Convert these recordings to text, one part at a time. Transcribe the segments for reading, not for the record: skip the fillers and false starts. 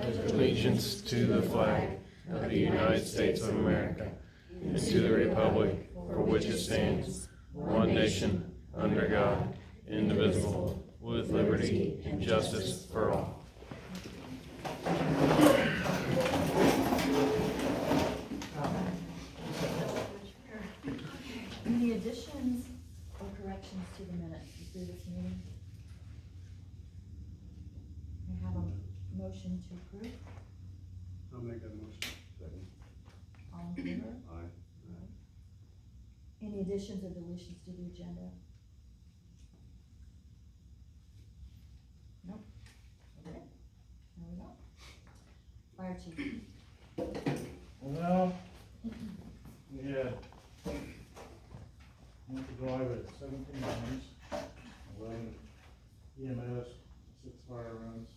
allegiance to the flag of the United States of America and to the republic for which it stands, one nation, under God, indivisible, with liberty and justice for all. Any additions or corrections to the minutes through this meeting? I have a motion to approve. I'll make that motion. Second. All in favor? Aye. Any additions or deletions to the agenda? Nope. Okay, there we go. Fire chief. Well, we had, went to drive at 17 runs, 11 EMS, 6 fire runs.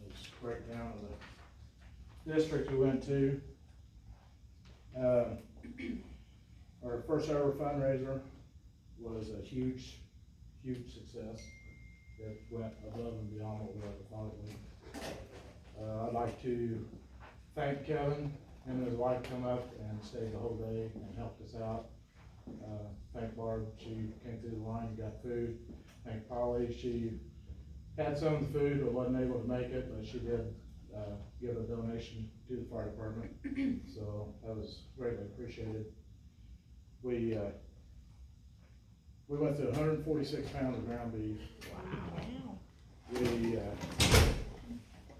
Let's break down the district we went to. Our first ever fundraiser was a huge success. It went above and beyond what we ever thought it would. I'd like to thank Kevin and his wife come up and stayed the whole day and helped us out. Thank Barb, she came through the line and got food. Thank Polly, she had some of the food but wasn't able to make it, but she did give a donation to the fire department. So that was greatly appreciated. We went through 146 pounds of ground beef. Wow. We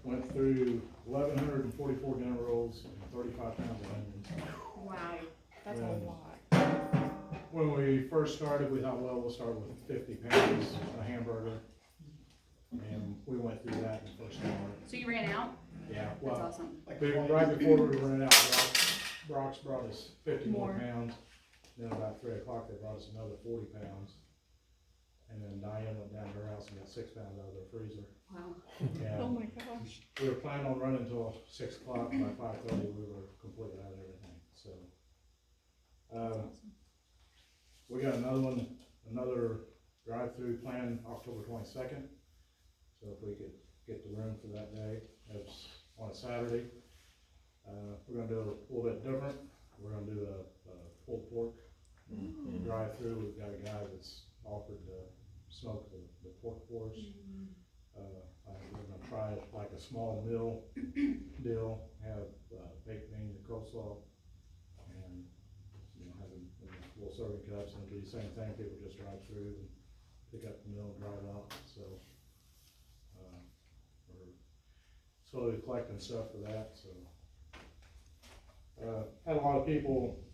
went through 1,144 dinner rolls and 35 pounds of onions. Wow, that's a Yeah. lot. When we first started, we thought, well, we'll start with 50 pounds of hamburger. And we went through that in the first hour. So you ran out? Yeah, That's well, awesome. right before we ran out, Brock's brought us 50 more More. pounds. Then about 3 o'clock, they brought us another 40 pounds. And then Diane went down to her house and got 6 pounds out of their freezer. Wow. And Oh my gosh. we were planning on running until 6 o'clock. By 5:30, we were completely out of everything. So, we got another drive-through planned October 22nd. So if we could get the room for that day, it's on a Saturday. We're gonna do it a little bit different. We're gonna do a pulled pork drive-through. We've got a guy that's offered to smoke the pork for us. We're gonna try it like a small meal deal, have baked beans and coleslaw, and have them in little serving cups, and do the same thing. People just drive through and pick up the meal and drive out. So we're slowly collecting stuff for that. So had a lot of people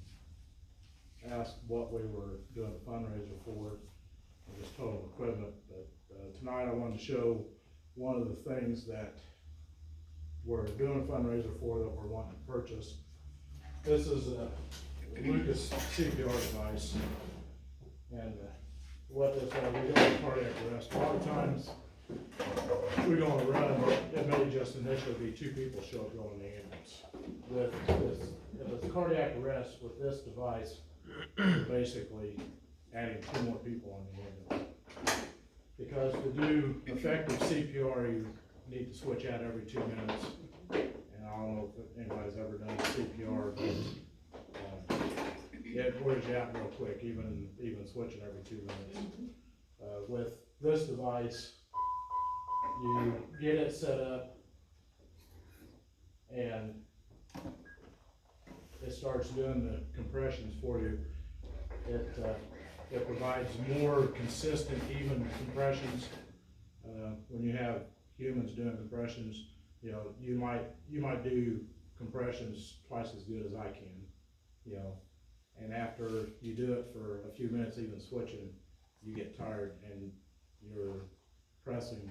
ask what we were doing a fundraiser for, just total equipment. But tonight I wanted to show one of the things that we're doing a fundraiser for that we're wanting to purchase. This is a Lucas CPR device, and what this is, we go on cardiac arrest. A lot of times we're going to run, it may just initially be 2 people show up going in the ambulance. With this, if it's cardiac arrest with this device, you're basically adding 2 more people on the ambulance. Because to do effective CPR, you need to switch out every 2 minutes. And I don't know if anybody's ever done CPR, but it wears you out real quick, even switching every 2 minutes. With this device, you get it set up, and it starts doing the compressions for you. It provides more consistent, even compressions. When you have humans doing compressions, you might do compressions twice as good as I can, and after you do it for a few minutes, even switching, you get tired and your pressing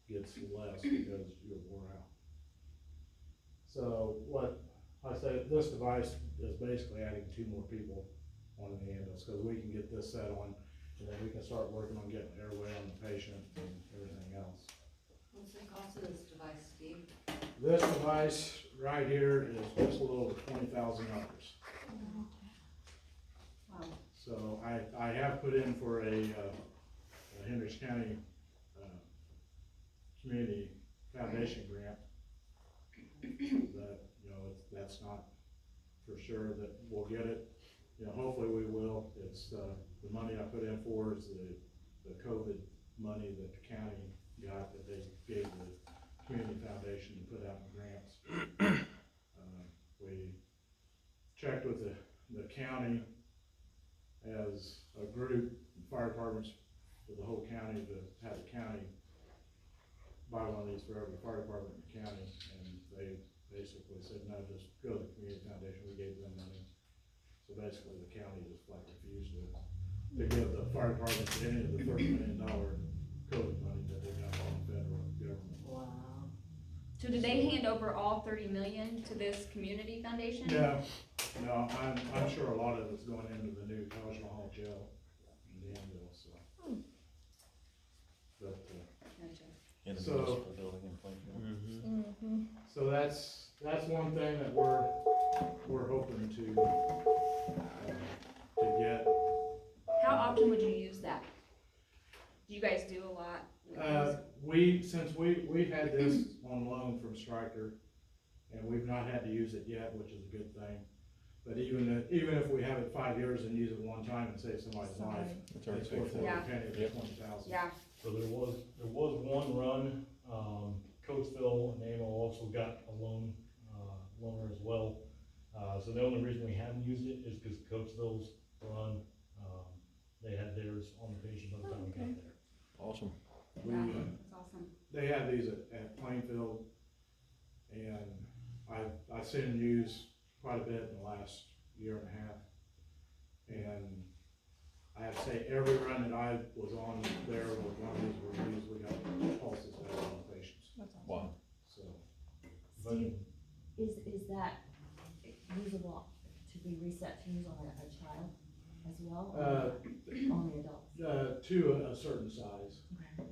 gets less because you're wore out. So what I say, this device is basically adding 2 more people on the ambulance, because we can get this set on, and then we can start working on getting airway on the patient and everything else. What's the cost of this device, Steve? This device right here is just a little over $20,000. Wow. So I have put in for a Hendricks County Community Foundation grant that, you know, that's not for sure that we'll get it. You know, hopefully we will. It's, the money I put in for is the COVID money that the county got, that they gave the community foundation to put out in grants. We checked with the county as a group, fire departments for the whole county, to have the county buy one of these for every fire department in the county, and they basically said, no, just go to the community foundation. We gave them money. So basically the county just flat refused to give the fire department any of the $30 million COVID money that they got from the federal government. Wow. So did they hand over all 30 million to this community foundation? No, I'm sure a lot of it's going into the new Taj Mahal jail in Danville, so. But, Gotcha. In the So- municipal building in Plainfield. Mm-hmm. so that's one thing that we're hoping to get. How often would you use that? Do you guys do a lot? Since we've had this on loan from Stryker, and we've not had to use it yet, which is a good thing. But even if we have it 5 years and use it one time and save somebody's life, It's already it's paid worth for. every Yeah. penny of the Yep. 20,000. Yeah, So there was one run, Coatesville and AMO also got a loaner as well. So the only reason we haven't used it is because Coatesville's run, they had theirs on the patient by the time we got there. Awesome. We, yeah, that's awesome. They have these at Plainfield, and I've seen them used quite a bit in the last year and a half. And I have to say, every run that I was on there with one of these reviews, we got pulses out on the patients, Wow. so. Steve, is that usable to be reset to use on a child as well, or only adults? To a certain size. Okay.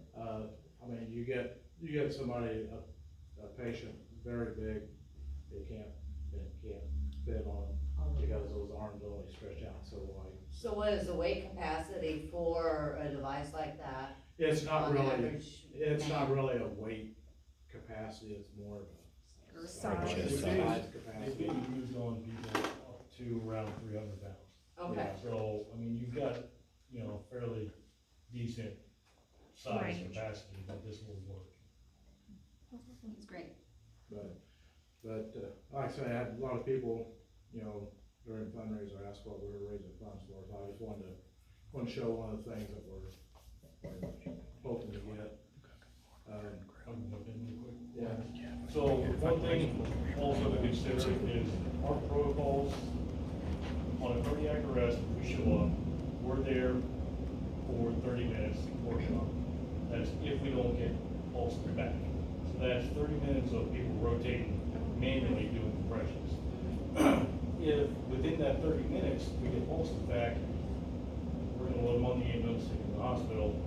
I mean, you get somebody, a patient very big, they can't fit on because those arms only stretch out so wide. So what is the weight capacity for a device like that? It's not on really, average it's not man? really a weight capacity, it's more of Or a size. size It's capacity. being used on people up to around 300 pounds. Okay, So, I mean, you've got, you know, fairly decent size Range. capacity that this will work. That's great. But, like I say, I had a lot of people, you know, during fundraiser ask what we were raising funds for, so I just wanted to show one of the things that we're hoping to get. I'm jump in real quick. Yeah. So one thing also to consider is our protocols on a cardiac arrest, we show up, we're there for 30 minutes working on it. That's if we don't get pulsed back. So that's 30 minutes of people rotating, manually doing compressions. If within that 30 minutes we get pulsed back, we're gonna load them on the ambulance, take them to the hospital.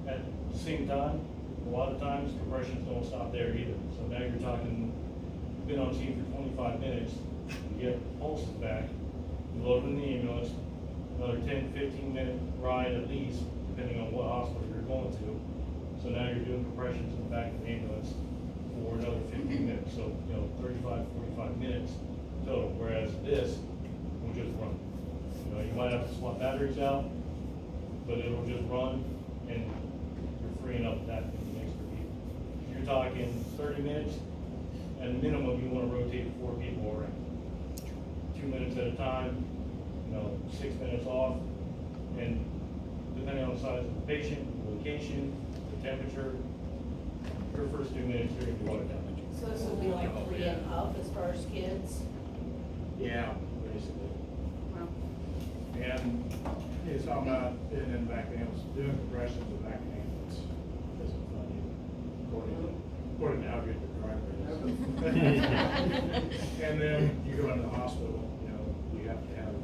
At the same time, a lot of times compressions don't stop there either. So now you're talking, been on scene for 25 minutes, you get pulses back, you load them in the ambulance, another 10, 15-minute ride at least, depending on what hospital you're going to. So now you're doing compressions in the back of the ambulance for another 15 minutes. So, you know, 35, 45 minutes total, whereas this will just run. You know, you might have to swap batteries out, but it'll just run and you're freeing up that many extra people. You're talking 30 minutes, at a minimum, you wanna rotate 4 people around. 2 minutes at a time, you know, 6 minutes off, and depending on the size of the patient, the location, the temperature, your first 2 minutes, you're gonna be water down. So this will be like 3 and up as far as kids? Yeah, basically. Wow. And it's talking about being in the back of the ambulance, doing compressions in the back of the ambulance isn't fun either, according to how good your driver is. And then you go into the hospital, you know, you have to have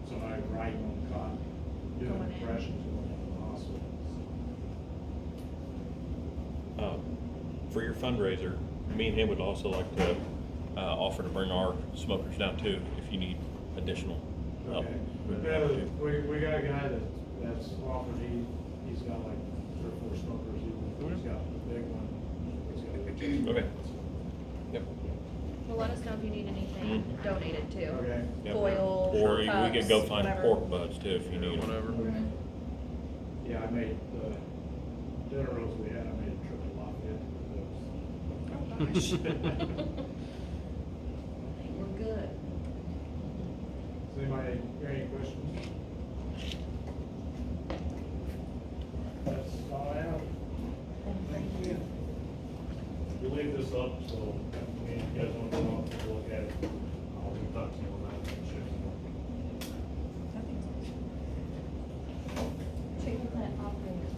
somebody riding on the cot, doing Going in. compressions going into the hospital. For your fundraiser, me and him would also like to offer to bring our smokers down too, if you need additional help. Okay. We got a guy that's offered, he's got like 3 or 4 smokers, he's got the big one, he's got. Okay. Yep. let us know if you need anything donated too. Okay. Yep. Foil, Or we cups, could go find whatever. pork butts too if you need them. Whatever. Yeah, I made the dinner rolls we had, I made a trip to Lafayette. Oh, gosh. We're good. Does anybody got any questions? That's all I have. Thank you. We'll leave this up, so if you guys want to come up and look at it, I'll be talking to you about it. Treatment plant operator.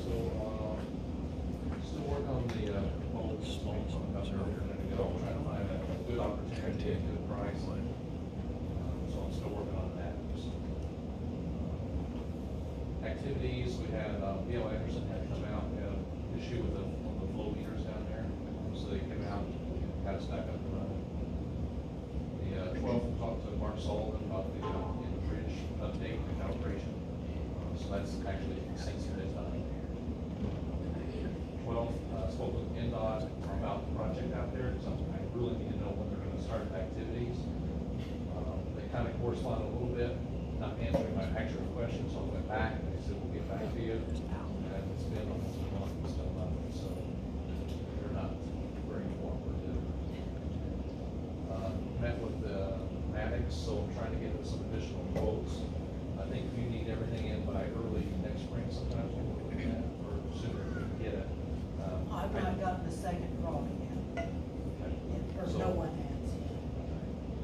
So, still working on the, molds, about a minute ago, trying to find a good opportunity, a good price. So I'm still working on that. Just, activities, we had, B.L. Anderson had come out, we had an issue with one of the flow meters down there. So they came out, got us back up and running. The 12th, talked to Mark Sullivan about the, in the bridge update and calibration. So that's actually since been done. 12th, spoke with NDOT about the project out there, because I really need to know when they're gonna start activities. They kind of corresponded a little bit, not answering my actual question, so I went back and they said, we'll get back to you. And it's been almost a month, and still nothing, so they're not very cooperative. Met with the Maddox, so I'm trying to get some additional quotes. I think we need everything in by early next spring, sometimes we're looking at, or sooner if we can get it. I've not gotten the second drawing yet, or So- no one has yet.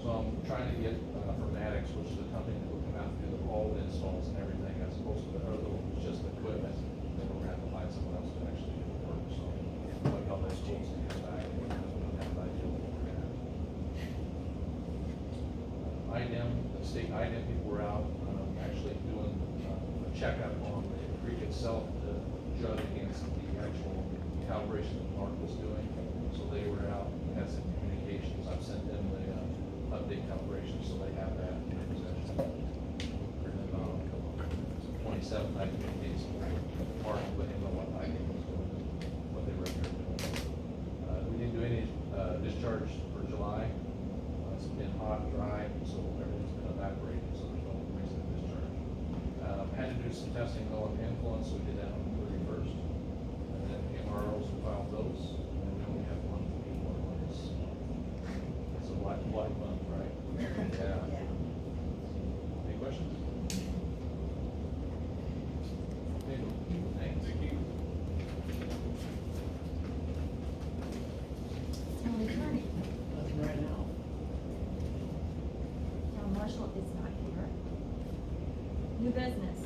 So I'm trying to get, from Maddox, which is the company that will come out and do all the installs and everything, as opposed to the other one, which is just equipment. Then we're gonna have to find someone else to actually do the work, so. Like all those quotes and come back, and we don't have an idea what we're gonna have. IDEM, the state IDEM people were out, actually doing a checkup on the creek itself to judge against the actual calibration that Mark was doing. So they were out, we had some communications, I've sent them the update calibration, so they have that in their possession. And then, 27th, I communicated some Mark, let him know what IDEM was doing, what they were doing. We didn't do any discharge for July. It's been hot, dry, so everything's been evaporating, so there's no reason to discharge. Had to do some testing though on influence, so we did that on the 31st. And then MROs, we filed those, and we only have one for each one of those. It's a black month, right? Yeah. Yeah. Any questions? Okay, thanks. Thank you. Town attorney. Nothing right now. Town marshal is not here. New business.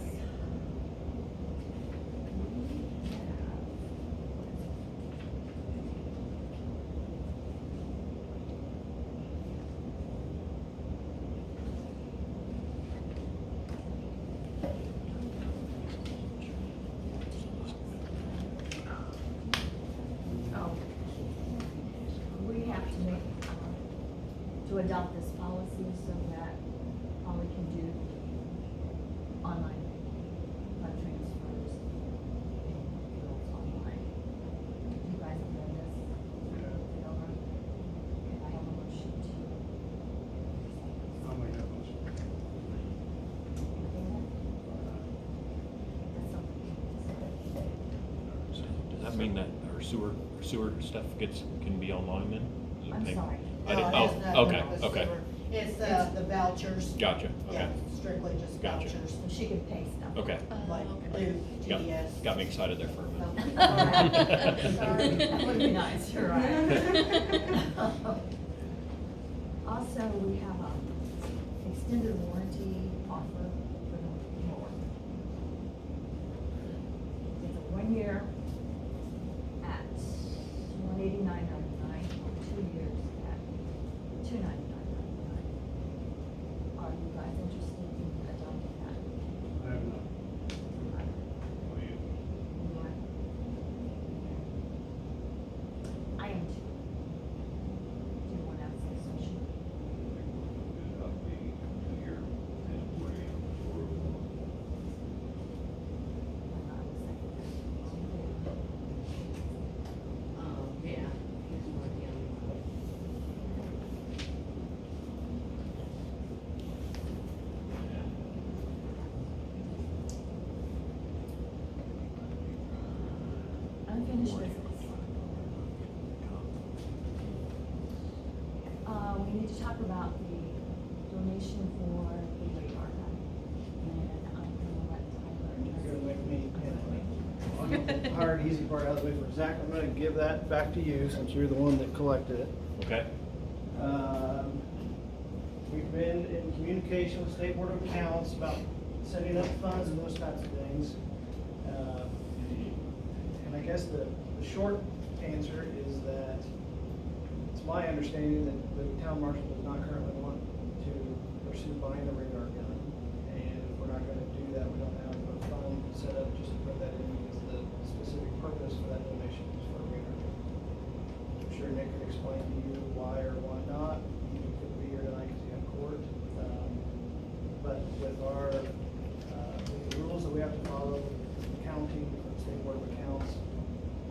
Oh. We have to make, to adopt this policy so that all we can do online fund transfers and bills online. You guys have done this? Yeah. Over? If I have a motion to. I'll make that motion. That's something. So does that mean that our sewer stuff can be online then? Does it I'm take- sorry. I didn't, No, it has oh, nothing okay, to do with okay, sewer. It's the vouchers. gotcha, Yeah, okay, strictly just Gotcha. vouchers, So she can pay stuff. okay. like Okay. do Got, TDS. got me excited there for a minute. Sorry, that would be nice, you're right. Also, we have a extended warranty offer for the mower. It's a 1 year at $189.99, or 2 years at $299.99. Are you guys interested in adopting that? I have not. You are? I am too. Do you want to have a session? Unfinished business. We need to talk about the donation for the radar gun. And I'm gonna let Tyler You're address gonna make me, it. I'll get the hard, easy part out of the way for Zach. I'm gonna give that back to you since you're the one that collected it. Okay. We've been in communication with State Board of Accounts about setting up funds and those types of things. And I guess the short answer is that it's my understanding that the town marshal does not currently want to pursue buying a radar gun. And if we're not gonna do that, we don't have a fund set up just to put that in because the specific purpose for that donation is for a radar gun. I'm sure Nick could explain to you why or why not. He couldn't be here tonight because he had court. But with our, with the rules that we have to follow, accounting, State Board of Accounts,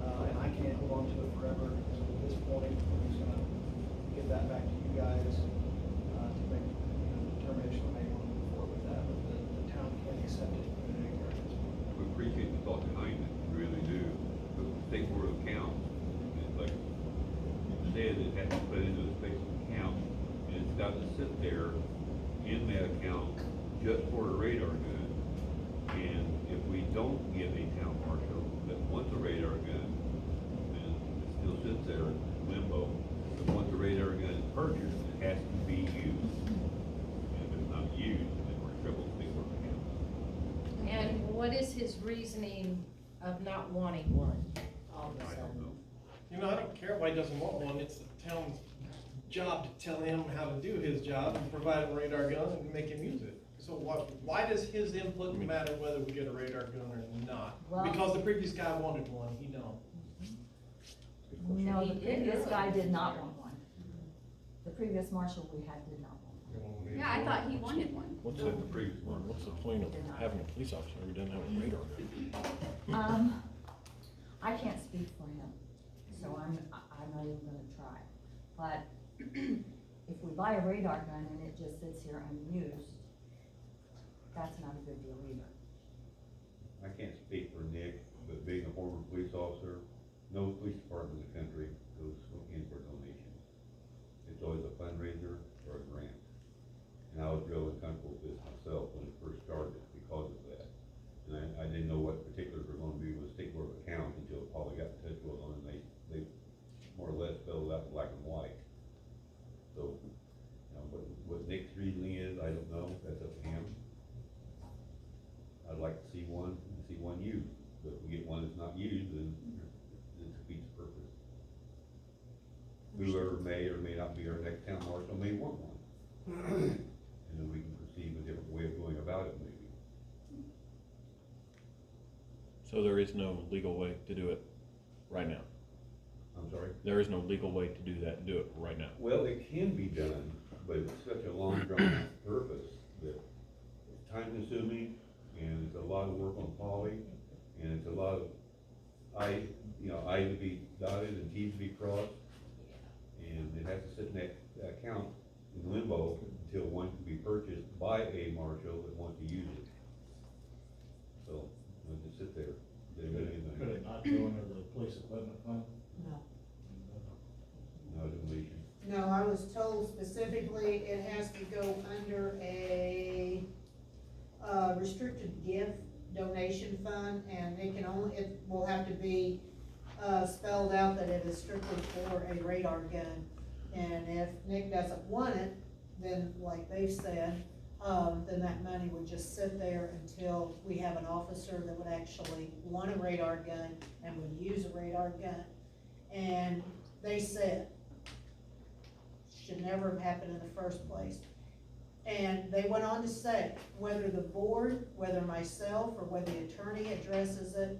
and I can't hold on to it forever. So at this point, I'm just gonna give that back to you guys, to make, determination on how you want to move forward with that. But the town can't accept it in any way at this point. We appreciate the thought behind it, we really do. But the State Board of Accounts, it's like you said, it has to be put into a special account, and it's got to sit there in that account just for a radar gun. And if we don't get a town marshal that wants a radar gun, then it still sits there in limbo. But once a radar gun is purchased, it has to be used. And if it's not used, then we're in trouble with State Board of Accounts. And what is his reasoning of not wanting one all of a I don't sudden? know. I don't care why he doesn't want one, it's the town's job to tell him how to do his job and provide him a radar gun and make him use it. So why does his input matter whether we get a radar gun or not? Well- Because the previous guy wanted one, he don't. No, He the did previous not. guy did not want one. The previous marshal we had did not want one. Yeah, I thought he wanted one. What's The previous one. what's the point of having a police officer who doesn't have a radar gun? I can't speak for him, so I'm not even gonna try. But if we buy a radar gun and it just sits here unused, that's not a good deal either. I can't speak for Nick, but being a former police officer, no police department in the country goes in for donations. It's always a fundraiser or a grant. And I was real uncomfortable with this myself when it first started because of that. And I didn't know what particulars were gonna be with State Board of Accounts until Polly got in touch with them, and they more or less spelled it out in black and white. So, what Nick's reasoning is, I don't know, that's up to him. I'd like to see one used, but if we get one that's not used, then it defeats the purpose. Whoever may or may not be our next town marshal may want one. And then we can perceive a different way of going about it, maybe. So there is no legal way to do it right now? I'm sorry? There is no legal way to do that, do it right now? Well, it can be done, but it's such a long drawn out purpose that it's time consuming, and it's a lot of work on Polly, and it's a lot of I's to be dotted and T's to be crossed. And it has to sit in that account in limbo until one can be purchased by a marshal that wants to use it. So, it'll just sit there. Could it not go under the police equipment fund? No. No donation. No, I was told specifically it has to go under a, restricted gift donation fund, and it will have to be, spelled out that it is strictly for a radar gun. And if Nick doesn't want it, then like they've said, then that money would just sit there until we have an officer that would actually want a radar gun and would use a radar gun. And they said, should never have happened in the first place. And they went on to say, whether the board, whether myself, or whether the attorney addresses it,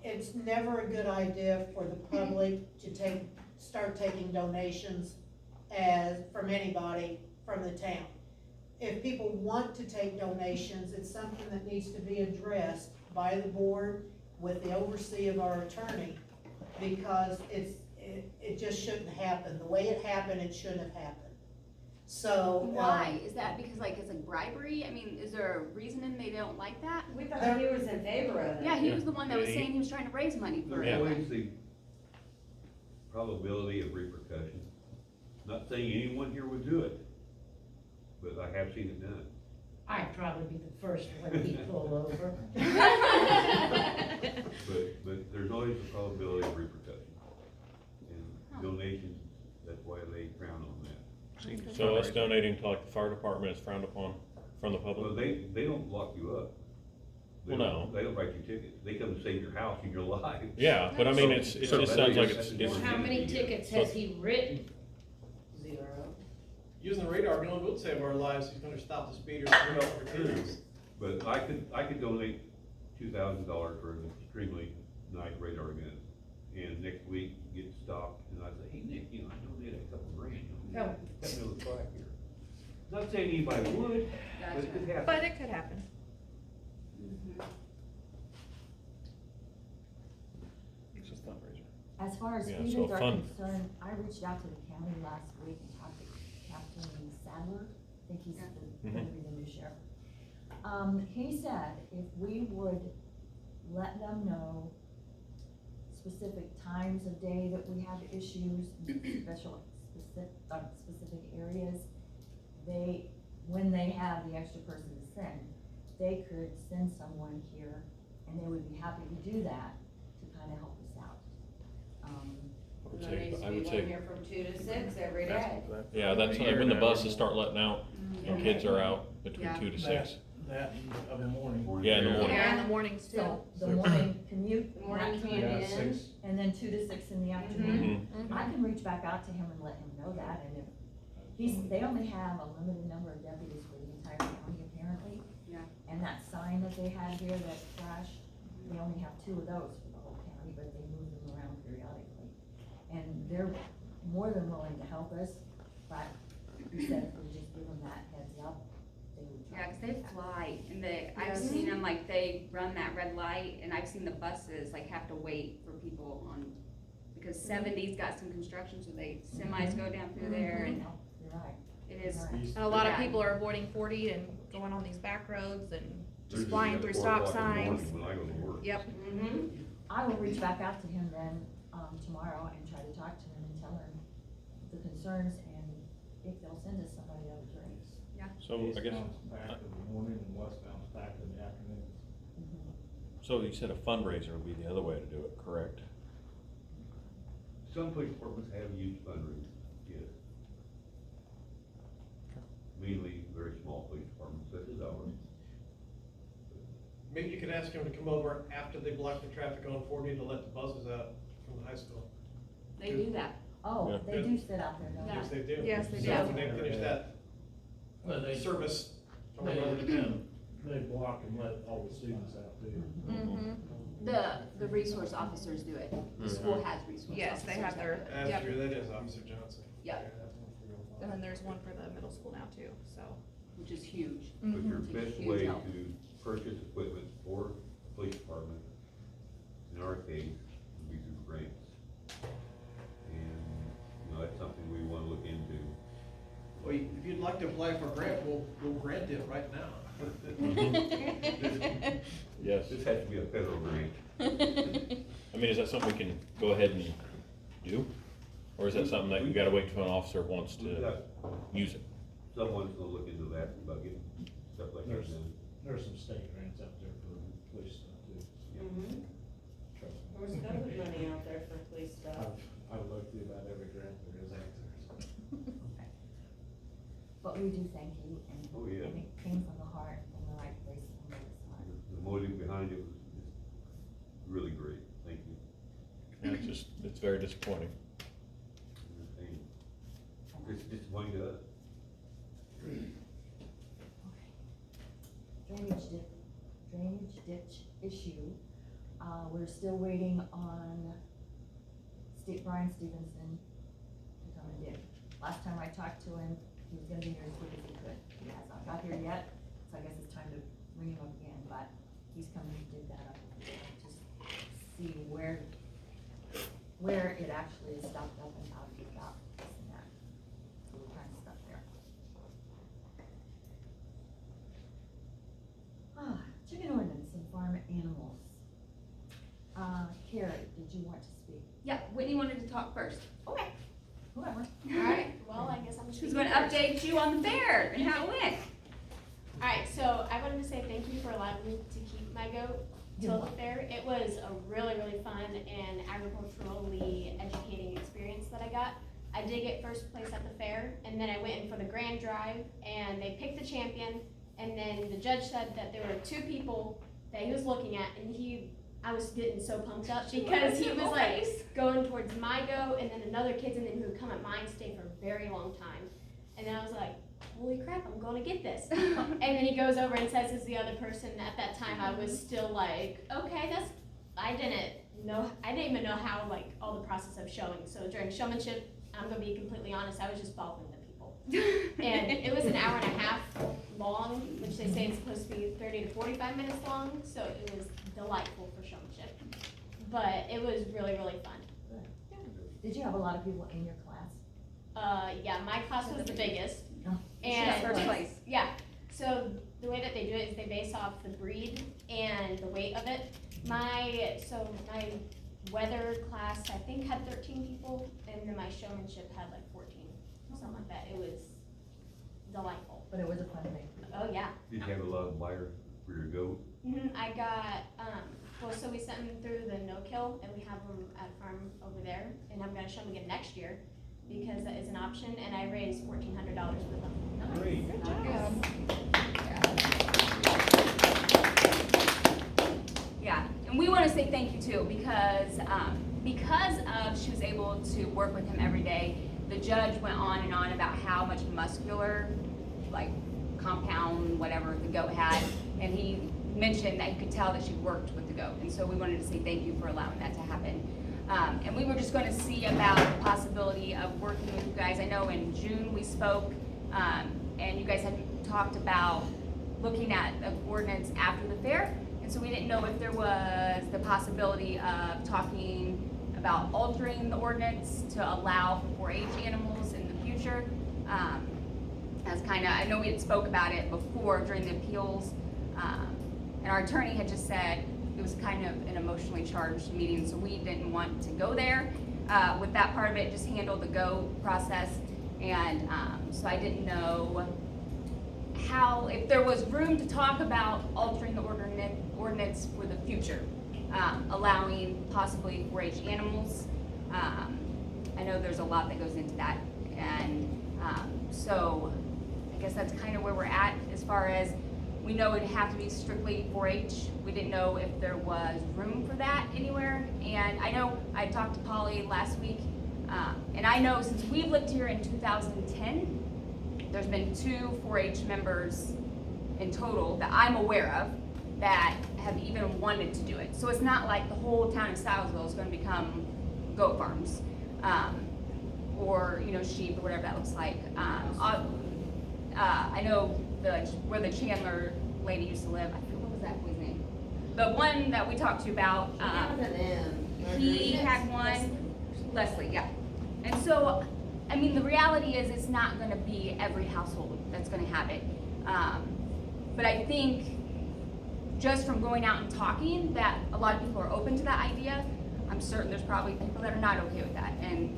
it's never a good idea for the public to start taking donations from anybody from the town. If people want to take donations, it's something that needs to be addressed by the board with the oversee of our attorney, because it just shouldn't happen. The way it happened, it shouldn't have happened. So. Why? Is that because like it's like bribery? I mean, is there a reason they don't like that? We thought he was in favor of it. Yeah, he was the one that was saying he was trying to raise money for There's it. always the probability of repercussion. Not saying anyone here would do it, but I have seen it done. I'd probably be the first one he'd pull over. But there's always a probability of repercussion. And donations, that's why they frown on that. So us donating to like the fire department is frowned upon from the Well, public? they don't lock you up. They Well, don't- no. They don't write you tickets. They come to save your house and your life. Yeah, but I mean, it So just that sounds like is- it's, How many tickets has he written? 0. Using the radar gun would save our lives, he's gonna stop the speeders and go over kids. But I could donate $2,000 for an extremely nice radar gun. And next week get stopped and I say, hey Nick, I donated a couple grand. Oh. Got me on the track here. Not saying anybody would, but it could happen. But it could happen. it's a fundraiser. As far as Yeah, so speeders are fun. concerned, I reached out to the county last week and talked to Captain Sadler, I think he's going to be the new sheriff. He said if we would let them know specific times of day that we have issues, specific areas, when they have the extra person to send, they could send someone here, and they would be happy to do that to kind of help us out. There needs to be one here from 2 to 6 every day. Yeah, that's when the buses start letting out and kids are out between Yeah. 2 to 6. That of the morning. Yeah, in the morning. Yeah, in the mornings too. So the morning commute, The morning that commute time, in. and then 2 to 6 in the afternoon. Mhm. I can reach back out to him and let him know that, and if they only have a limited number of deputies for the entire county apparently. Yeah. And that sign that they had here that flashed, they only have 2 of those for the whole county, but they move them around periodically. And they're more than willing to help us, but he said if we just give them that heads up, they would try. Yeah, 'cause they fly, and I've Yes. seen them, like, they run that red light, and I've seen the buses, like, have to wait for people on, because 70's got some construction, so semis go down through there, and No, you're right. it is. You're right. And a lot of bad. people are avoiding 40 and going on these back roads and There's just flying at through 4 stop o'clock in the signs. morning When I go to work. Yep. Mm-hmm. I will reach back out to him then, tomorrow and try to talk to him and tell him the concerns and if they'll send us somebody that would bring. So I guess, Eastbound's back in the morning and westbound's back in the afternoon. so you said a fundraiser would be the other way to do it, correct? Some police departments have used fundraisers, yes. Mainly very small police departments such as ours. Maybe you could ask him to come over after they block the traffic on 40 to let the buses out from the high school. They do that. Oh, Yeah. they do sit out there, don't they? Yes, they do. Yes, they So do. when they finish that Well, they, service. they block and let all the students out too. Mm-hmm. The resource officers do it. The school has resource officers. Yes, they have their, That's yep. true, that is Officer Johnson. Yep. And then there's one for the middle school now too, so. Which is huge. But your It's a best huge way help. to purchase equipment for the police department, in our case, would be through grants. And, that's something we wanna look into. Well, if you'd like to apply for a grant, we'll grant it right now. Yes. This has to be a federal grant. I mean, is that something we can go ahead and do? Or is that something that you gotta wait till an officer wants We've to got, use it? someone's gonna look into that, about getting stuff like that There's, done. there's some state grants out there for police stuff too. Mm-hmm. Trust me. There's government money out there for police stuff. I've looked through about every grant there is out there, so. But we do thank you, and Oh, yeah. it came from the heart, from the right place, from the right side. The motive behind it was really great, thank you. Yeah, it's very disappointing. It's disappointing to us. Drainage ditch issue, we're still waiting on Brian Stevenson to come and dig. Last time I talked to him, he was gonna be here as quick as he could. He has not got here yet, so I guess it's time to ring him up again, but he's coming to dig that up, just see where it actually is stopped up and how to get out, this and that. So we're trying to stuff there. Whitney wanted to talk first. Okay, whoever. Alright, well, I guess I'm She was gonna update you on the fair and how it went. Alright, so I wanted to say thank you for allowing me to keep my goat till the fair. It was a really, really fun and agriculturally educating experience that I got. I did get first place at the fair, and then I went in for the grand drive, and they picked the champion, and then the judge said that there were 2 people that he was looking at, and I was getting so pumped up because he was like going towards my goat, and then another kid's, and then who would come at mine, stay for a very long time. And then I was like, holy crap, I'm gonna get this. And then he goes over and says it's the other person. At that time, I was still like, okay, I didn't even know how, like, all the process of showing. So during showmanship, I'm gonna be completely honest, I was just following the people. And it was an hour and a half long, which they say it's supposed to be 30 to 45 minutes long, so it was delightful for showmanship. But it was really, really fun. Did you have a lot of people in your class? Yeah, my class was the biggest. Oh. And First place. yeah, so the way that they do it is they base off the breed and the weight of it. My weather class, I think, had 13 people, and then my showmanship had like 14, something like that. It was delightful. But it was a fun thing. Oh, yeah. Did you have a lot of buyers for your goat? I got, so we sent them through the no-kill, and we have them at a farm over there, and I'm gonna show them again next year, because that is an option, and I raised $1,400 with them. Great. Good job. Yeah, and we wanna say thank you too, because of she was able to work with him every day. The judge went on and on about how much muscular, like, compound, whatever the goat had, and he mentioned that he could tell that she worked with the goat, and so we wanted to say thank you for allowing that to happen. And we were just going to see about the possibility of working with you guys. I know in June we spoke, and you guys had talked about looking at the ordinance after the fair, and so we didn't know if there was the possibility of talking about altering the ordinance to allow for 4-H animals in the future. As kind of, I know we had spoke about it before during the appeals, and our attorney had just said it was kind of an emotionally charged meeting, so we didn't want to go there with that part of it, just handle the go process, and so I didn't know if there was room to talk about altering the ordinance for the future, allowing possibly 4-H animals. I know there's a lot that goes into that, and so I guess that's kind of where we're at as far as we know it'd have to be strictly 4-H. We didn't know if there was room for that anywhere. And I know I talked to Polly last week, and I know since we've lived here in 2010, there's been 2 4-H members in total that I'm aware of that have even wanted to do it. So it's not like the whole town of Stilesville is going to become goat farms, or sheep or whatever that looks like. I know where the Chandler lady used to live. I forget, what was that boy's name? The one that we talked to about. He had one. Leslie, yeah. And so, I mean, the reality is it's not going to be every household that's going to have it. But I think just from going out and talking that a lot of people are open to that idea. I'm certain there's probably people that are not okay with that, and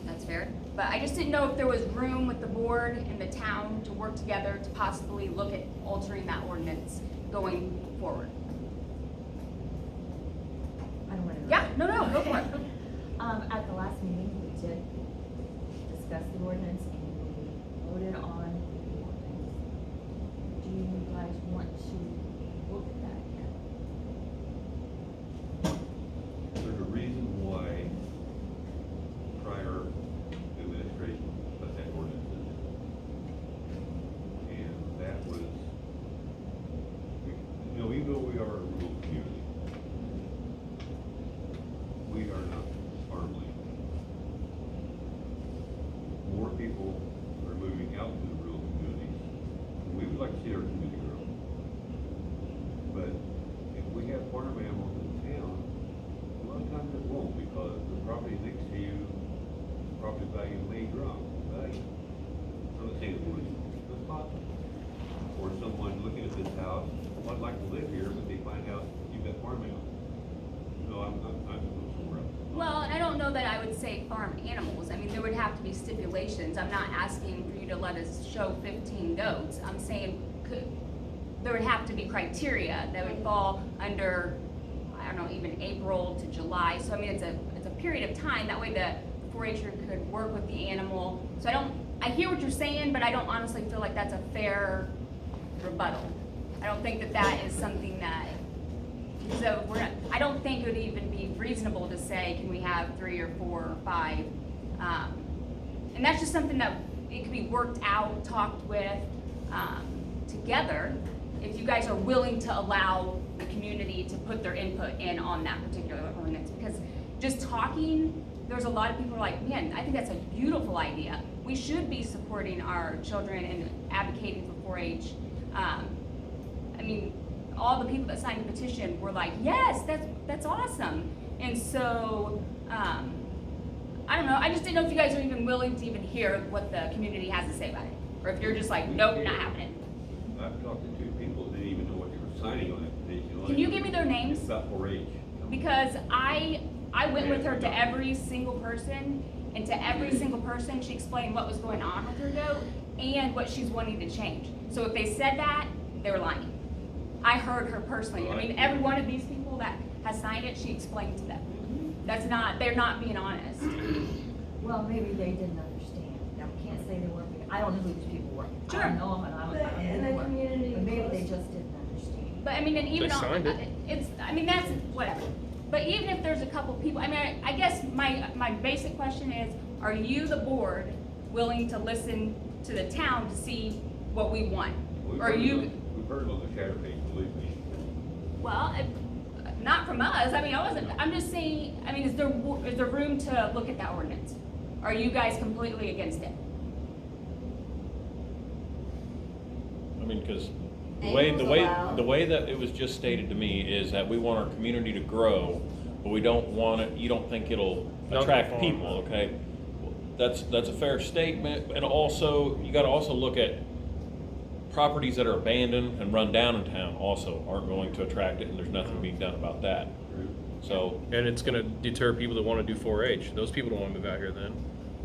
that's fair. But I just didn't know if there was room with the board and the town to work together to possibly look at altering that ordinance going forward. I don't want to. Yeah, no, go for it. At the last meeting, we did discuss the ordinance and we voted on the ordinance. Do you guys want to look at that again? There's a reason why prior administration put that ordinance in. And that was, even though we are a rural community, we are not farmland. More people are moving out to the rural communities. We would like to see our community grow. But if we have farm animals in town, a lot of times it won't, because the property next to you, property value may drop, right? I'm not saying it would, but it's possible. Or someone looking at this house, well, I'd like to live here, but they find out you've got farm animals. No, I'm going somewhere else. Well, and I don't know that I would say farm animals. I mean, there would have to be stipulations. I'm not asking for you to let us show 15 goats. I'm saying there would have to be criteria that would fall under, I don't know, even April to July. So I mean, it's a period of time. That way the 4-H'er could work with the animal. So I hear what you're saying, but I don't honestly feel like that's a fair rebuttal. I don't think that that is something that, so I don't think it would even be reasonable to say, can we have 3 or 4 or 5? And that's just something that it could be worked out, talked with, together, if you guys are willing to allow the community to put their input in on that particular ordinance. Because just talking, there's a lot of people who are like, man, I think that's a beautiful idea. We should be supporting our children and advocating for 4-H. I mean, all the people that signed the petition were like, yes, that's awesome. And so, I don't know, I just didn't know if you guys are even willing to even hear what the community has to say about it. Or if you're just like, nope, not happening. I've talked to 2 people that didn't even know what they were signing on that petition. Can you give me their names? It's about 4-H. Because I went with her to every single person, and to every single person, she explained what was going on with her goat and what she's wanting to change. So if they said that, they were lying. I heard her personally. I mean, every one of these people that has signed it, she explained to them. They're not being honest. Well, maybe they didn't understand. Now, we can't say they weren't, I don't know who these people were. Sure. I don't know them, and I don't know who they were. But maybe they just didn't understand. But I mean, and even They signed it. that's whatever. But even if there's a couple people, I mean, I guess my basic question is, are you, the board, willing to listen to the town to see what we want? We've Or heard you, it on the chatter page, believe me. well, not from us, I mean, I'm just saying, I mean, is there room to look at that ordinance? Are you guys completely against it? I mean, because the Animals way that it was just stated to me is that we want our community to grow, but we don't want it, you don't think it'll Not attract farm. people, okay? That's a fair statement, and also, you gotta also look at properties that are abandoned and run down in town also aren't going to attract it, and there's nothing being done about that. So, And it's gonna deter people that wanna do 4-H. Those people don't wanna move out here then.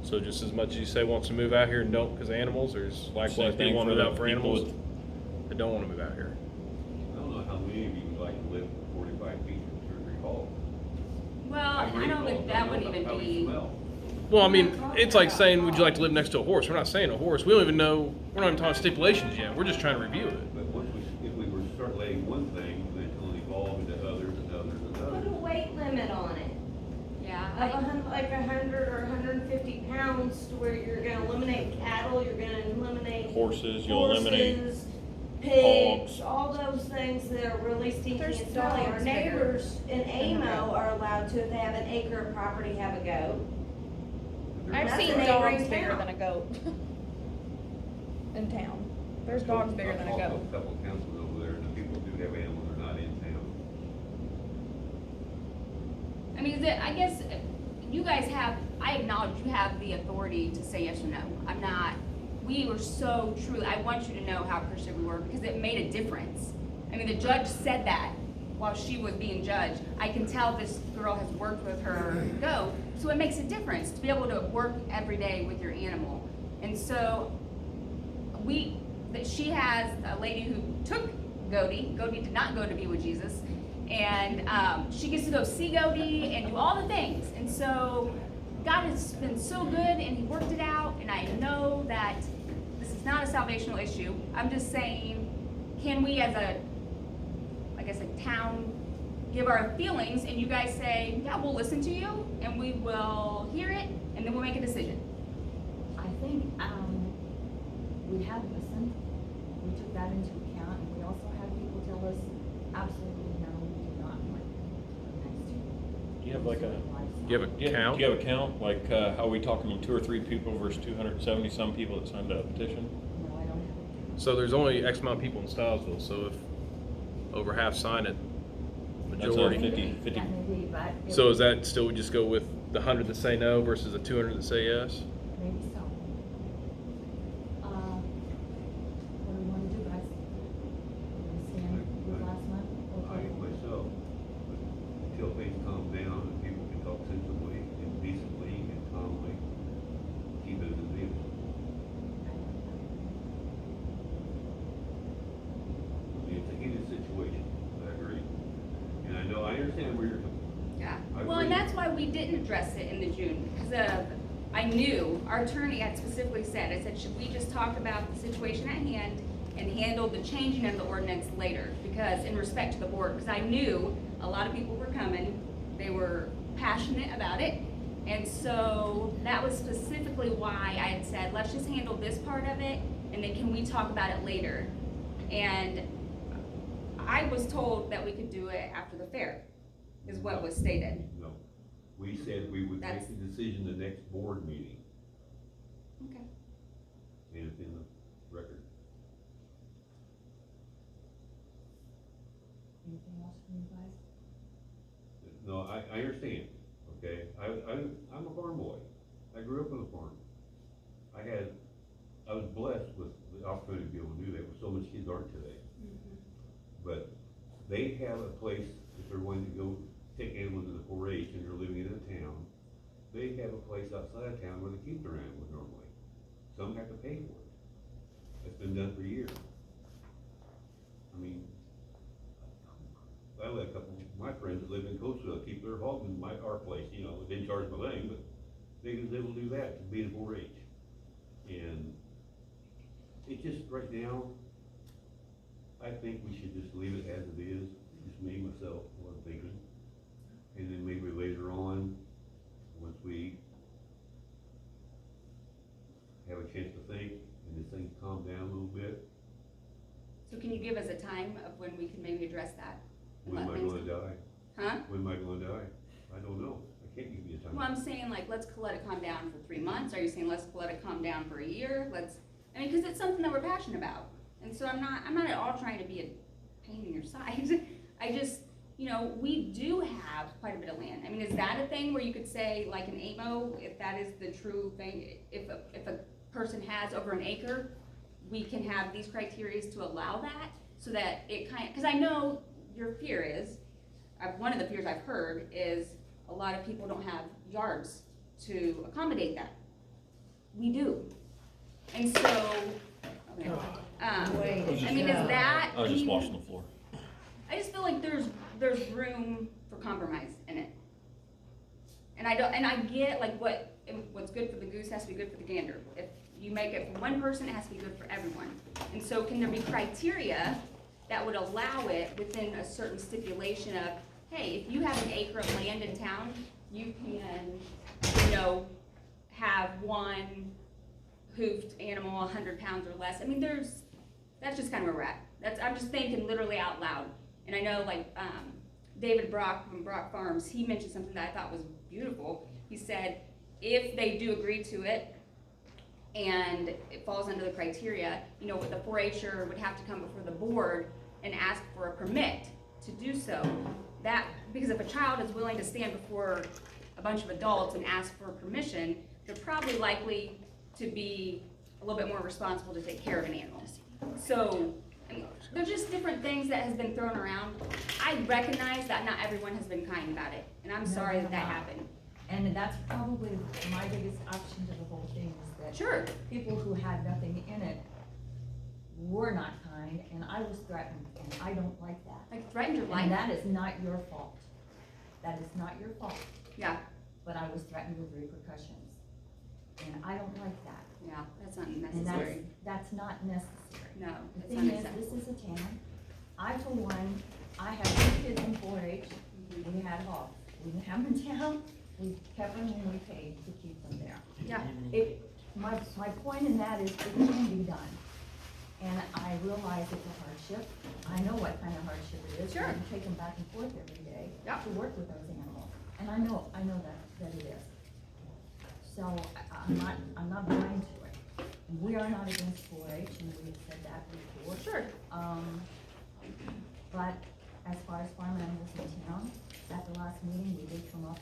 So just as much as you say wants to move out here and don't because of animals, there's Same likewise thing people want to for move the out for people animals with- that don't wanna move out here. I don't know how many of you would like to live 45 feet from Surgery Hall. Well, I don't think that would even How we be, smell. Well, I mean, it's like saying, would you like to live next to a horse? We're not saying a horse. We don't even know, we're not even talking stipulations yet. We're just trying to review it. But if we were to start letting one thing, then it'll evolve into others and others and Put a others. weight limit on it. yeah. Like 100 or 150 pounds, to where you're gonna eliminate cattle, you're gonna eliminate horses, you'll eliminate horses, pigs, hogs. all those things that are really stinky There's and smelly. Our dogs bigger neighbors in than a Amo goat. are allowed to, if they have an acre of property, have a goat. I've That's seen a dogs neighboring bigger town. than a goat in town. There's dogs bigger than a I've talked goat. to a couple of councils over there, and the people who have animals are not in town. I mean, I guess you guys have, I acknowledge you have the authority to say yes or no. I'm not, we were so truly, I want you to know how appreciative we were because it made a difference. I mean, the judge said that while she was being judged. I can tell this girl has worked with her goat, so it makes a difference to be able to work every day with your animal. And so she has a lady who took Goaty. Goaty did not go to be with Jesus. And she gets to go see Goaty and do all the things. And so God has been so good and he worked it out. And I know that this is not a salvational issue. I'm just saying, can we as a town give our feelings and you guys say, yeah, we'll listen to you and we will hear it and then we'll make a decision. I think, we have listened, we took that into account, and we also had people tell us, absolutely no, we do not want next year. You have like a, you have Do a count? you have a count? Like, how are we talking 2 or 3 people versus 270 some people that signed a petition? No, I don't have. So there's only X amount of people in Stylesville, so if over half sign it, That's majority. 50. That may be, but. it- So is that still, we just go with the 100 that say no versus the 200 that say yes? Maybe so. What do we wanna do, guys? We stand with last month? I myself, but until things calm down and people can talk sensibly didn't address it in the June, because I knew, our attorney had specifically said, I said, should we just talk about the situation at hand and handle the changing of the ordinance later? Because in respect to the board, because I knew a lot of people were coming, they were passionate about it. And so that was specifically why I had said, let's just handle this part of it, and then can we talk about it later? And I was told that we could do it after the fair, is what was stated. No, we said we would That's- make the decision the next board meeting, Okay. and it's in the record. Anything else from you guys? No, I understand, okay, I'm a farm boy, I grew up on a farm. I was blessed with the opportunity to be able to do that, where so many kids aren't today. But they have a place, if they're wanting to go take animals to the 4-H and they're living in a town, they have a place outside of town where they keep their animals normally. Some have to pay for it. It's been done for years. I mean, I let a couple of my friends that live in Coatesville keep their hogs in our place, you know, they didn't charge my thing, but they was able to do that to be in 4-H. And it just, right now, I think we should just leave it as it is, just me, myself, what I'm thinking. And then maybe later on, once we have a chance to think, and this thing calm down a little bit, So can you give us a time of when we can maybe address that? and when am let I things- gonna die? Huh? When am I gonna die? I don't know, I can't give you a time. Well, I'm saying like, let's let it calm down for 3 months. Are you saying let's let it calm down for a year? I mean, cause it's something that we're passionate about. And so I'm not at all trying to be a pain in your side. I just, you know, we do have quite a bit of land. I mean, is that a thing where you could say like an AMO, if that is the true thing, if a person has over an acre, we can have these criteria to allow that, so that it cause I know your fear is, one of the fears I've heard is a lot of people don't have yards to accommodate that. We do. And so, okay. I mean, is that? I was just washing the floor. I just feel like there's room for compromise in it. And I get like what's good for the goose has to be good for the gander. If you make it for one person, it has to be good for everyone. And so can there be criteria that would allow it within a certain stipulation of, hey, if you have an acre of land in town, you can, you know, have one hoofed animal 100 pounds or less. I mean, that's just kind of where we're at. I'm just thinking literally out loud. And I know like, David Brock from Brock Farms, he mentioned something that I thought was beautiful. He said, if they do agree to it and it falls under the criteria, you know, the 4-H'er would have to come before the board and ask for a permit to do so. Because if a child is willing to stand before a bunch of adults and ask for permission, they're probably likely to be a little bit more responsible to take care of an animal. So, I mean, there's just different things that has been thrown around. I recognize that not everyone has been kind about it, and I'm sorry that happened. And that's probably my biggest option to the whole thing is that Sure. people who had nothing in it were not kind, and I was threatened, and I don't like that. Like threatened your life. And that is not your fault. That is not your fault, Yeah, but I was threatened with repercussions, and I don't like that. yeah, that's not And necessary. that's not necessary. No, The it's thing not is, acceptable. this is a town. I, for one, I have 2 kids in 4-H. Mhm. We had hogs. We didn't have them in town. We kept them and we paid to keep them there. Yeah, My point in that is it can be done. And I realize it's a hardship. I know what kind of hardship it is. Sure. You take them back and forth every day Yeah. to work with those animals. And I know that it is. So I'm not blind to it. And we are not against 4-H, and we've said that before. sure. But as far as farm animals in town, at the last meeting, we did come up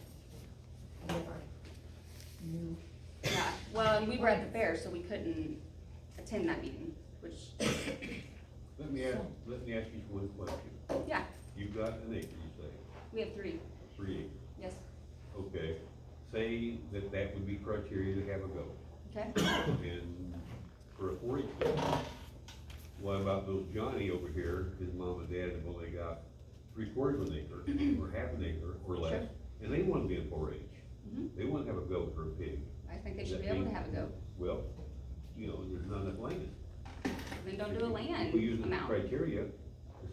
with our new, Yeah, well, and we were at the fair, so we couldn't attend that meeting, which, Let me ask you one question. yeah, You've got an acre, you say, we have 3, 3 acres, yes, okay. Say that would be criteria to have a goat. okay? And for a 4-H goat, what about those Johnny over here, his mom and dad have only got 3/4 of an acre, or half an acre, or less, Sure. and they wanna be in 4-H? Mhm. They wanna have a goat or a pig. I think they Does should be that able to mean- have a goat. Well, you know, there's not enough land. Then don't do a land If we use the amount. criteria,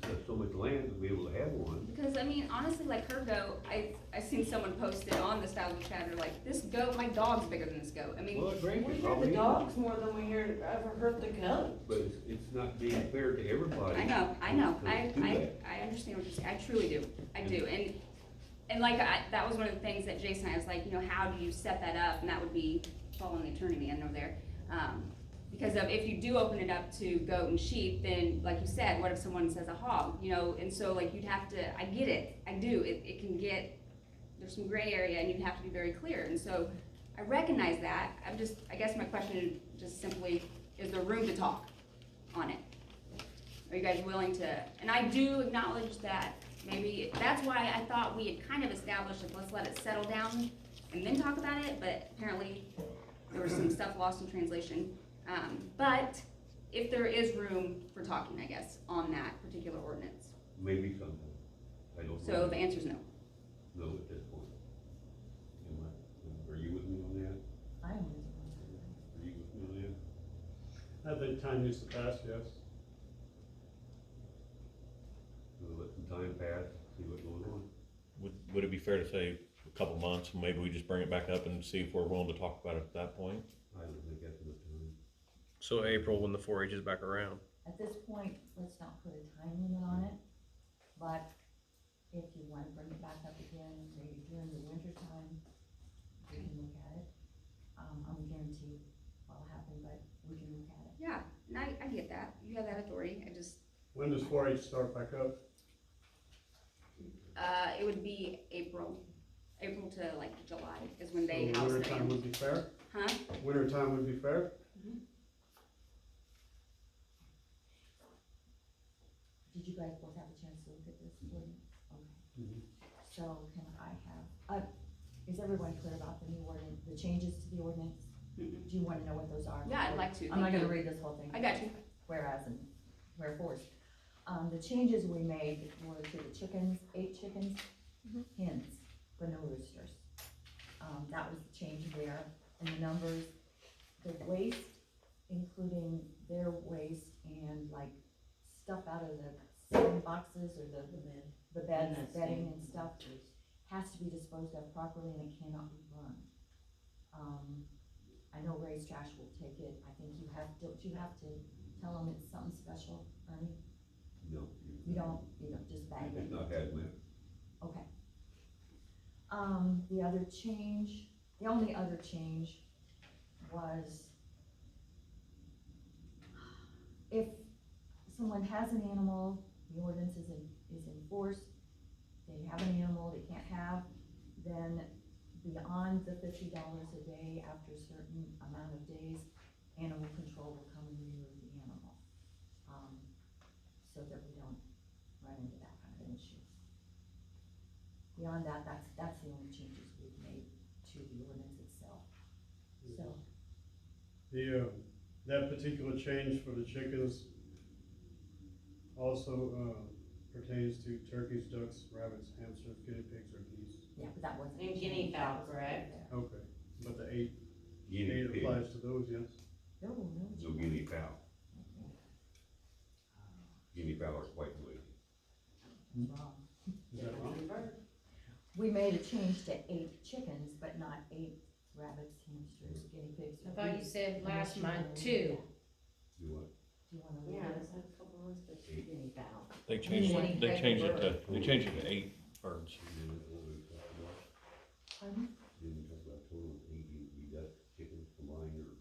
there's so much land to be able to have one. Because, I mean, honestly, like her goat, I seen someone posted on the Stoughton Chatter, like, this goat, my dog's bigger than this goat. I mean, Well, great, We it hear probably the is. dogs more than we hear ever heard the goat. But it's not being fair to everybody. I know, to do that. I understand what you're saying, I truly do, I do, and like, that was one of the things that Jason and I was like, you know, how do you set that up, and that would be following the attorney man over there. Because if you do open it up to goat and sheep, then, like you said, what if someone says a hog, you know, and so like, you'd have to, I get it, I do, it can get, there's some gray area, and you'd have to be very clear, and so, I recognize that, I guess my question is just simply, is there room to talk on it? Are you guys willing to, and I do acknowledge that maybe, that's why I thought we had kind of established, like, let's let it settle down and then talk about it, but apparently there was some stuff lost in translation. But if there is room for talking, I guess, on that particular ordinance. Maybe sometime. I don't know. So the answer's no. No, at this point. Are you with me on that? I am. Are you with me on that? I think time needs to pass, yes. We'll let some time pass, see what's going on. Would it be fair to say a couple months, and maybe we just bring it back up and see if we're willing to talk about it at that point? I don't think that's enough time. So April, when the 4-H is back around. At this point, let's not put a time limit on it, but if you want to bring it back up again, maybe during the winter time, we can look at it. I'm guarantee what'll happen, but we can look at it. Yeah, and I get that, you have that authority, I just, When does 4-H start back up? it would be April to like July is when they So house winter their time animals. would be fair? Huh? Winter time would be fair? Did you guys both have a chance to look at this ordinance? Okay. Mhm. So can I have, is everyone clear about the new ordinance, the changes to the ordinance? Mhm. Do you wanna know what those are? Yeah, I'd like to, I'm not thank gonna you. read this whole thing. I got you. Whereas and wherefores. The changes we made were to the chickens, 8 chickens, hens, but no roosters. That was the change there, and the numbers, the waste, including their waste and like stuff out of the sand boxes or the beds, bedding and stuff, has to be disposed of properly and it cannot be burned. I know Ray's Trash will take it, I think you have, don't you have to tell them it's something special, Ernie? No. You don't just bag it? It's not hazmat. Okay. The only other change was if someone has an animal, the ordinance is enforced, they have an animal they can't have, then beyond the $50 a day, after a certain amount of days, animal control will come and remove the animal. So that we don't run into that kind of an issue. Beyond that, that's the only changes we've made to the ordinance itself. So, That particular change for the chickens also, pertains to turkeys, ducks, rabbits, hamsters, guinea pigs, or geese. yeah, but that wasn't. And guinea fowl, correct? Okay, but the eight Guinea pig. applies to those, yes? No. No guinea fowl. Guinea fowl are quite noisy. Wrong. Is that wrong? We made a change to 8 chickens, but not 8 rabbits, hamsters, guinea pigs. I or thought you geese. said last Unless you month wanna read 2. that. Do what? Do you wanna read Yeah, it? it's had a couple months, but guinea fowl. They changed Guinea it, they pig changed it bird. to, they changed it to 8 birds. Pardon? Didn't we talk about total of 8, we got chickens combined, or?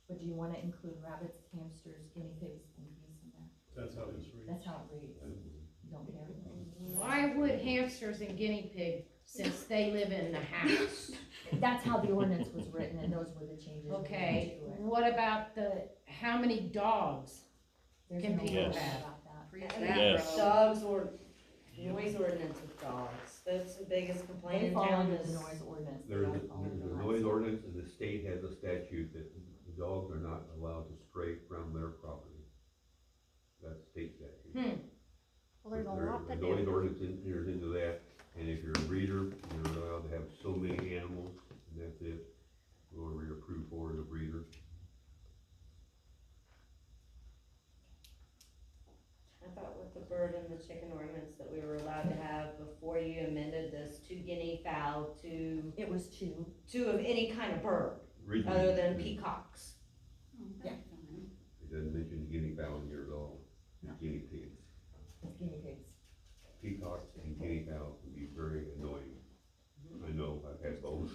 But do you wanna include rabbits, hamsters, guinea pigs, and geese in there? That's how this reads. That's how it reads. You don't care? Why would hamsters and guinea pig, since they live in the house? That's how the ordinance was written, and those were the changes we Okay, made to it. what about how many dogs? There's can no people rules have? about that. Yes. Dogs or noise ordinance with dogs, that's the biggest complaint They in fall town under is. the noise ordinance. They There's don't a, fall under there's a that. noise ordinance, and the state has a statute that the dogs are not allowed to stray from their property. That's state statute. Well, there's a There- lot that The noise do. ordinance enters into that, and if you're a breeder, you're allowed to have so many animals, bird and the chicken ordinance that we were allowed to have before you amended this to guinea fowl to? It was two. Two of any kind of bird, Originally, other than peacocks. Yeah. It doesn't mention guinea fowl here at all, No. guinea pigs. It's guinea pigs. Peacocks and guinea fowl can be very annoying. I know, I've had both.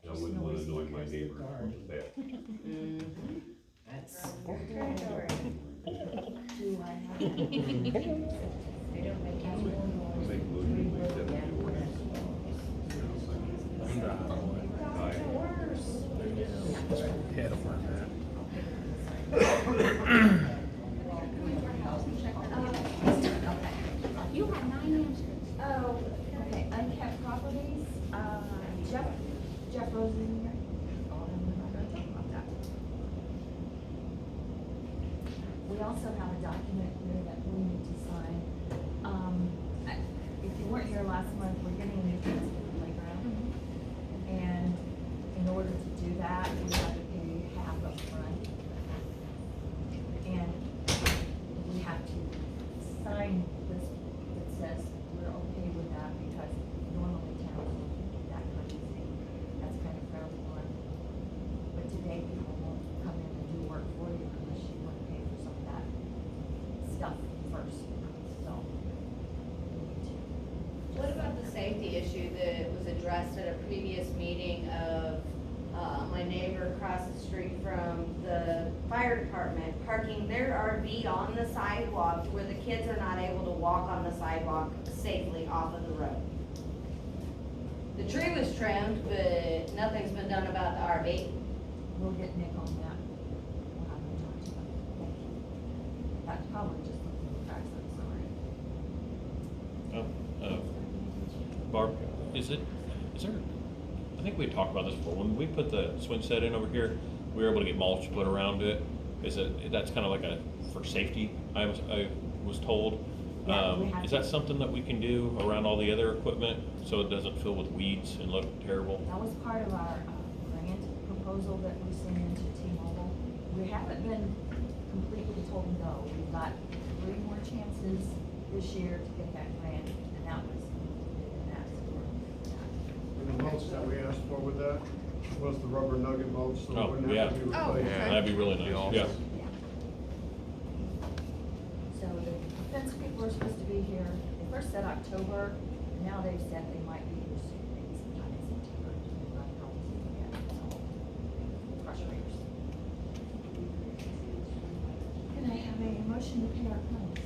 I wouldn't wanna annoy my neighbor with that. That's. Do I have? They don't make any more noise. Make a motion to accept the ordinance. Head over You had 9 answers. Oh, okay, unkept properties, Jeff Rose in here. Oh, I'm not gonna talk about that. We also have a document here that we need to sign. If you weren't here last month, we're getting a new fence for the playground. And in order to do that, we have to pay half up front. And we have to sign this that says we're okay with that because normally towns don't do that kind of thing. That's kind of frowned upon. But today people won't come in and do work for you unless you want to pay for some of that stuff first, so. we need to What about the safety issue that was addressed at a previous meeting of, my neighbor across the street from the fire department parking their RV on the sidewalk where the kids are not able to walk on the sidewalk safely off of the road? The tree was trimmed, but nothing's been done about the RV. We'll get Nick on that. We'll have him talk to you. Thank you. That's probably just looking at the facts, I'm sorry. Barb, is there, I think we had talked about this before, when we put the swing set in over here, we were able to get mulch put around it. That's kind of like for safety, I was told. Yeah, we have Is to. that something that we can do around all the other equipment, so it doesn't fill with weeds and look terrible? That was part of our grant proposal that we sent into T-Mobile. We haven't been completely told no. We've got 3 more chances this year to get that grant, and that was included in that. So we're doing that. And the mulch that we asked for with that was the rubber nugget mulch, so Oh, it wouldn't yeah. have to be Oh, replaced. okay. That'd be really nice, yeah. So the fence people are supposed to be here, they first said October, and now they've said they might be here soon, maybe sometime in September, to run homes again, so. Crush fingers. Can I have a motion to pay our claims?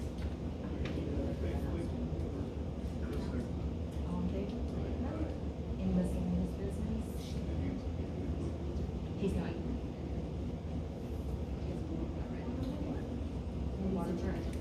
All in favor? Any miscellaneous business? He's not. Water adjourned.